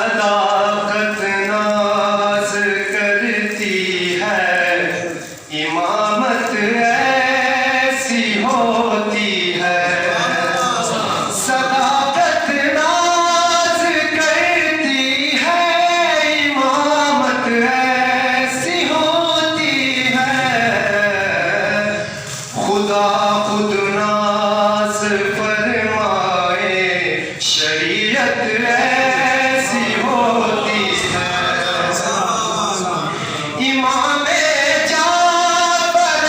صداقت ناز کرتی ہے، امامت ایسی ہوتی ہے۔ صداقت ناز کرتی ہے، امامت ایسی ہوتی ہے۔ خدا خود ناز فرمائے، شریعت ایسی ہوتی ہے۔ امام جعفر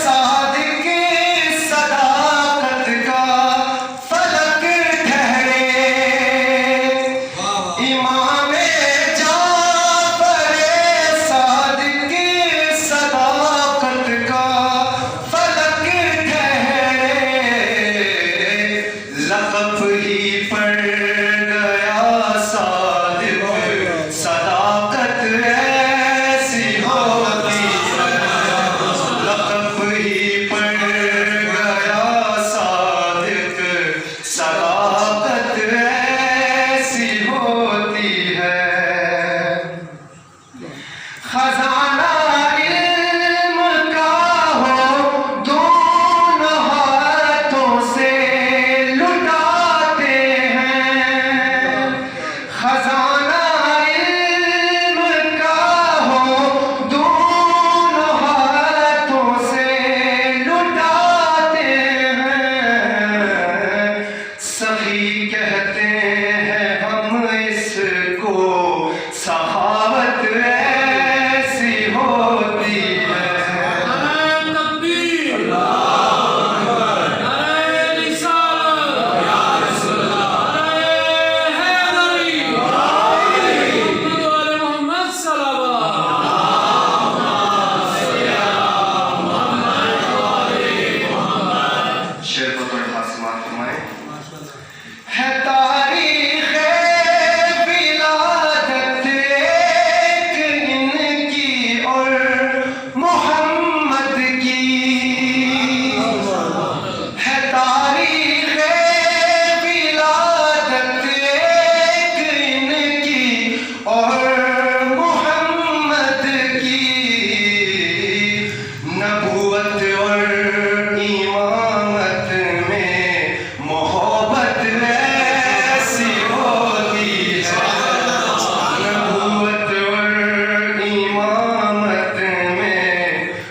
صادق صداقت کا فلک ٹھہرے، امام جعفر صادق صداقت کا فلک ٹھہرے۔ لقب ہی پڑ گیا صادق، صداقت ایسی ہوتی ہے۔ لقب ہی پڑ گیا صادق، صداقت ایسی ہوتی ہے۔ خزانہ علم کا ہو دونوں ہاتھوں سے لٹاتے ہیں۔ خزانہ علم کا ہو دونوں ہاتھوں سے لٹاتے ہیں۔ سخی کہتے ہیں ہم اس کو، سخاوت ایسی ہوتی ہے۔ شعر کو تھوڑے ہاتھ سماعت فرمائیں۔ ہے تاریخ ولادت ایک ان کی اور محمد کی، ہے تاریخ ولادت ایک ان کی اور محمد کی۔ نبوت اور امامت میں محبت ایسی ہوتی ہے۔ نبوت اور امامت میں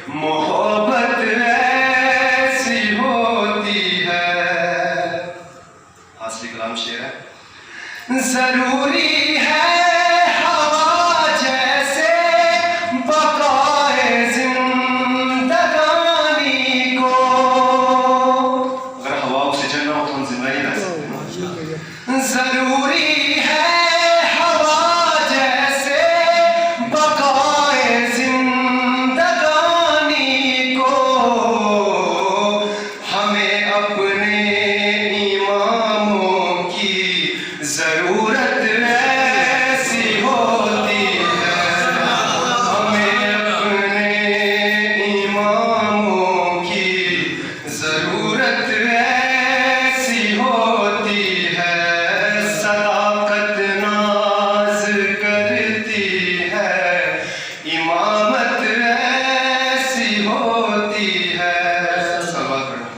محبت ایسی ہوتی ہے۔ حاصل کلام شعر ہے۔ ضروری ہے ہوا جیسے بقائے زندگانی کو، اگر ہوا آکسیجن نہ ہو تو ہم زندہ ہی رہ سکتے ہیں۔ ضروری